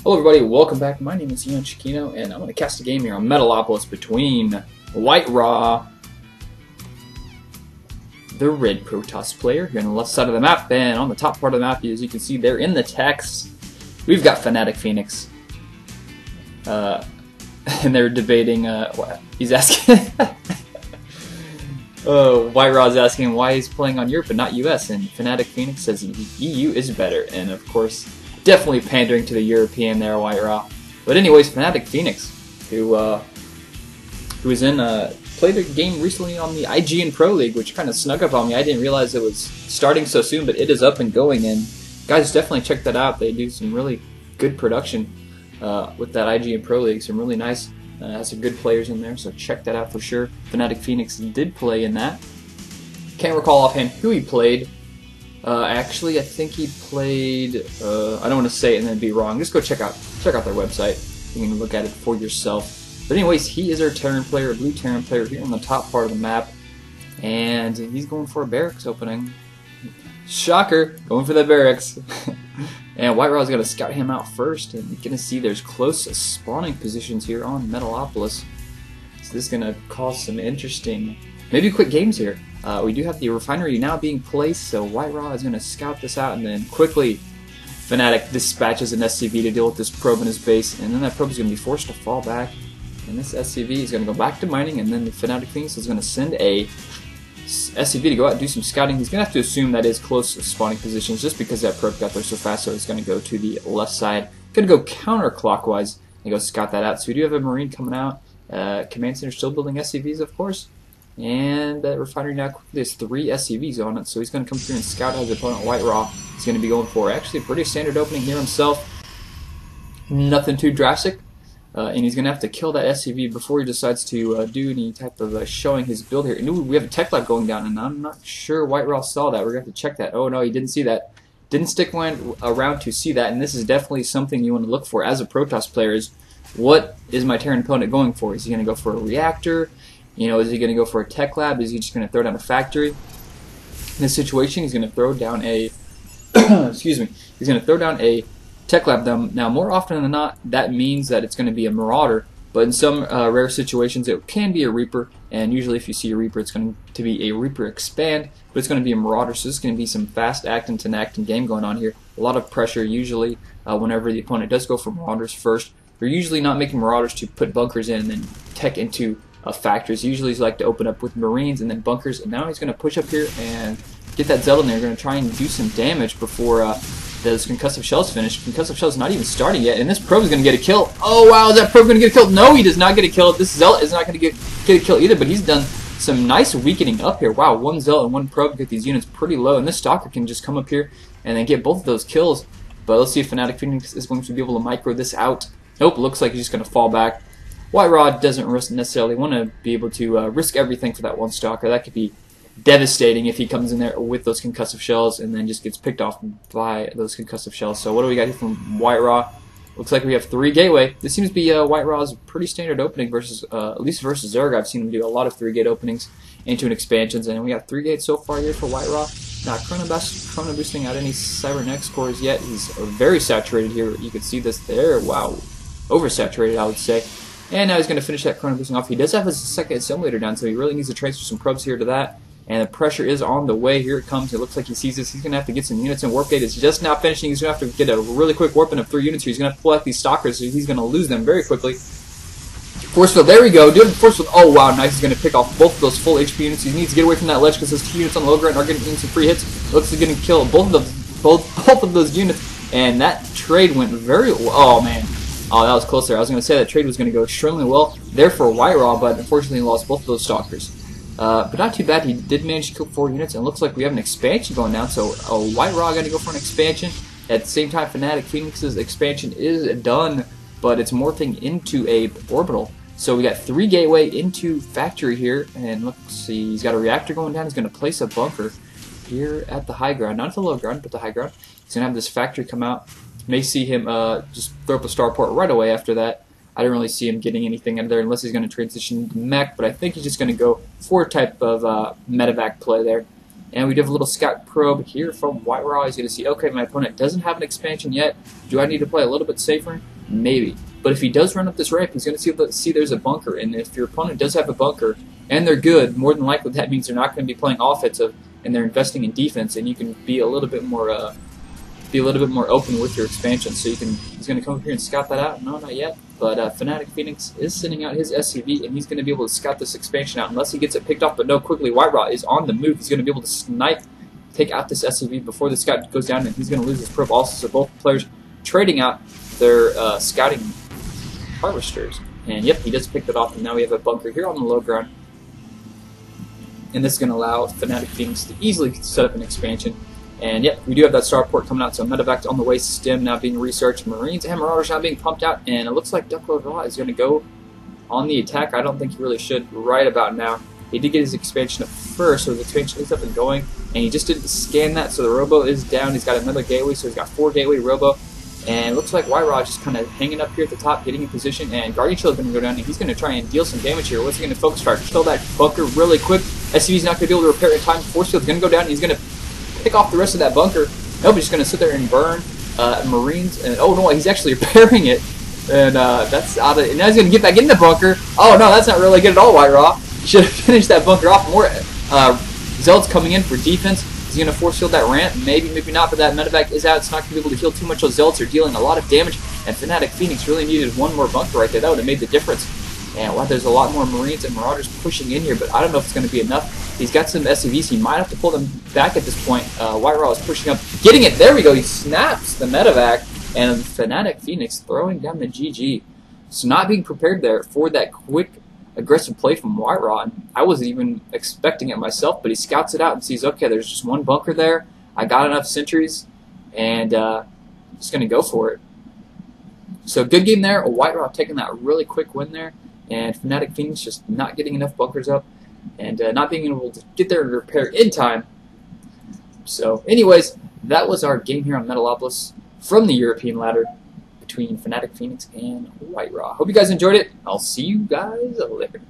Hello everybody, welcome back. My name is Ian Chiquino, and I'm going to cast a game here on Metalopolis between WhiteRa, the red Protoss player, here on the left side of the map, and on the top part of the map, as you can see there in the text, we've got Fenix. And they're debating, he's asking, WhiteRa's asking why he's playing on Europe and not US, and Fenix says EU is better, and of course, definitely pandering to the European there, WhiteRa. But anyways, Fenix, who was in played a game recently on the IGN Pro League, which kind of snuck up on me. I didn't realize it was starting so soon, but it is up and going. And guys, definitely check that out. They do some really good production with that IGN Pro League. Some really nice, has some good players in there. So check that out for sure. Fenix did play in that. Can't recall offhand who he played. Actually, I think he played. I don't want to say it and then be wrong. Just go check out their website. You can look at it for yourself. But anyways, he is our Terran player, a blue Terran player here on the top part of the map, and he's going for a barracks opening. Shocker, going for the barracks. And WhiteRa is going to scout him out first, and you're going to see there's close spawning positions here on Metalopolis. So this is going to cause some interesting, maybe quick games here. We do have the refinery now being placed, so WhiteRa is going to scout this out, and then quickly Fnatic dispatches an SCV to deal with this probe in his base, and then that probe is going to be forced to fall back, and this SCV is going to go back to mining, and then the Fenix is going to send a SCV to go out and do some scouting. He's going to have to assume that is close spawning positions just because that probe got there so fast, so he's going to go to the left side, going to go counterclockwise and go scout that out. So we do have a Marine coming out, Command Center still building SCVs, of course. And that refinery now quickly has 3 SCVs on it, so he's going to come through and scout his opponent. WhiteRa is going to be going for actually a pretty standard opening here himself. Nothing too drastic, and he's going to have to kill that SCV before he decides to do any type of showing his build here. And we have a tech lab going down, and I'm not sure WhiteRa saw that. We're going to have to check that. Oh no, he didn't see that. Didn't stick around to see that, and this is definitely something you want to look for as a Protoss player. Is what is my Terran opponent going for? Is he going to go for a reactor? You know, is he going to go for a tech lab? Is he just going to throw down a factory? In this situation, he's going to throw down a excuse me. He's going to throw down a tech lab. Now, more often than not, that means that it's going to be a Marauder. But in some rare situations, it can be a Reaper. And usually, if you see a Reaper, it's going to be a Reaper expand. But it's going to be a Marauder. So this is going to be some fast acting to acting game going on here. A lot of pressure usually whenever the opponent does go for Marauders first. They're usually not making Marauders to put bunkers in and then tech into factories. Usually he's like to open up with Marines and then bunkers, and now he's going to push up here and get that Zeld in there. Going to try and do some damage before those concussive shells finish. Concussive shells not even starting yet, and this probe is going to get a kill. Oh wow, is that probe going to get a kill? No, he does not get a kill. This Zealot is not going to get a kill either, but he's done some nice weakening up here. Wow, one Zealot and one probe get these units pretty low, and this Stalker can just come up here and then get both of those kills. But let's see if Fenix is going to be able to micro this out. Nope, looks like he's just going to fall back. WhiteRa doesn't necessarily want to be able to risk everything for that one Stalker. That could be devastating if he comes in there with those concussive shells and then just gets picked off by those concussive shells. So what do we got here from WhiteRa? Looks like we have 3 gateway. This seems to be WhiteRa's pretty standard opening versus, at least versus Zerg. I've seen him do a lot of 3-gate openings into an expansions, and we got 3 gates so far here for WhiteRa. Not chrono boosting out any Cybernetics cores yet. He's very saturated here. You can see this there. Wow, oversaturated, I would say. And now he's going to finish that chrono boosting off. He does have his second assimilator down, so he really needs to transfer some probes here to that. And the pressure is on the way. Here it comes. It looks like he sees this. He's going to have to get some units in. Warp gate is just now finishing. He's going to have to get a really quick warp in of 3 units here. He's going to have to pull out these Stalkers, so he's going to lose them very quickly. Force field, there we go. Doing force field. Oh wow, nice. He's going to pick off both of those full HP units. He needs to get away from that ledge because those 2 units on the low ground are getting some free hits. Looks like he's going to kill both of those units. And that trade went very well. Oh man. Oh, that was close there. I was going to say that trade was going to go extremely well there for WhiteRa, but unfortunately he lost both of those Stalkers. But not too bad. He did manage to kill 4 units, and it looks like we have an expansion going down. So WhiteRa going to go for an expansion. At the same time, Fenix's expansion is done, but it's morphing into a orbital. So we got 3 gateway into factory here, and let's see, he's got a reactor going down. He's going to place a bunker here at the high ground, not at the low ground, but the high ground. He's going to have this factory come out. May see him just throw up a starport right away after that. I don't really see him getting anything out of there unless he's going to transition to mech, but I think he's just going to go for a type of medevac play there. And we do have a little scout probe here from WhiteRa. He's going to see, okay, my opponent doesn't have an expansion yet. Do I need to play a little bit safer? maybe. But if he does run up this ramp, he's going to see there's a bunker, and if your opponent does have a bunker and they're good, more than likely that means they're not going to be playing offensive and they're investing in defense, and you can be a little bit more open with your expansion. So he's going to come up here and scout that out. No, not yet. But Fnatic Fenix is sending out his SCV, and he's going to be able to scout this expansion out unless he gets it picked off. But no, quickly, WhiteRa is on the move. He's going to be able to snipe, take out this SCV before the scout goes down, and he's going to lose his probe also. So both players trading out their scouting harvesters. And yep, he does pick that off, and now we have a bunker here on the low ground. And this is going to allow Fnatic Fenix to easily set up an expansion. And yep, we do have that starport coming out, so medevac on the way, stem now being researched, Marines and Marauders now being pumped out, and it looks like WhiteRa is going to go on the attack. I don't think he really should right about now. He did get his expansion up first, so the expansion is up and going, and he just didn't scan that, so the robo is down. He's got another gateway, so he's got 4 gateway robo, and it looks like WhiteRa just kind of hanging up here at the top, getting in position, and Guardian Shield is going to go down, and he's going to try and deal some damage here. What's he going to focus? Try to kill that bunker really quick. SCV's not going to be able to repair it in time. Force Field's going to go down, and he's going to pick off the rest of that bunker. Nope, he's just going to sit there and burn Marines. And oh no, he's actually repairing it. And that's out of. And now he's going to get back in the bunker. Oh no, that's not really good at all, WhiteRa. You should have finished that bunker off. More Zealots coming in for defense. He's going to force field that ramp. Maybe, maybe not, but that medevac is out. It's not going to be able to heal too much. Those Zealots are dealing a lot of damage. And Fnatic Fenix really needed one more bunker right there. That would have made the difference. And wow, there's a lot more Marines and Marauders pushing in here, but I don't know if it's going to be enough. He's got some SCVs. He might have to pull them back at this point. WhiteRa is pushing up. Getting it. There we go. He snaps the medevac. And Fnatic Fenix throwing down the GG. So not being prepared there for that quick, aggressive play from WhiteRa. I wasn't even expecting it myself, but he scouts it out and sees, okay, there's just one bunker there. I got enough sentries, and I'm just going to go for it. So good game there. WhiteRa taking that really quick win there. And Fnatic Fenix just not getting enough bunkers up and not being able to get there and repair in time. So anyways, that was our game here on Metalopolis from the European ladder between Fnatic Fenix and WhiteRa. Hope you guys enjoyed it. I'll see you guys later.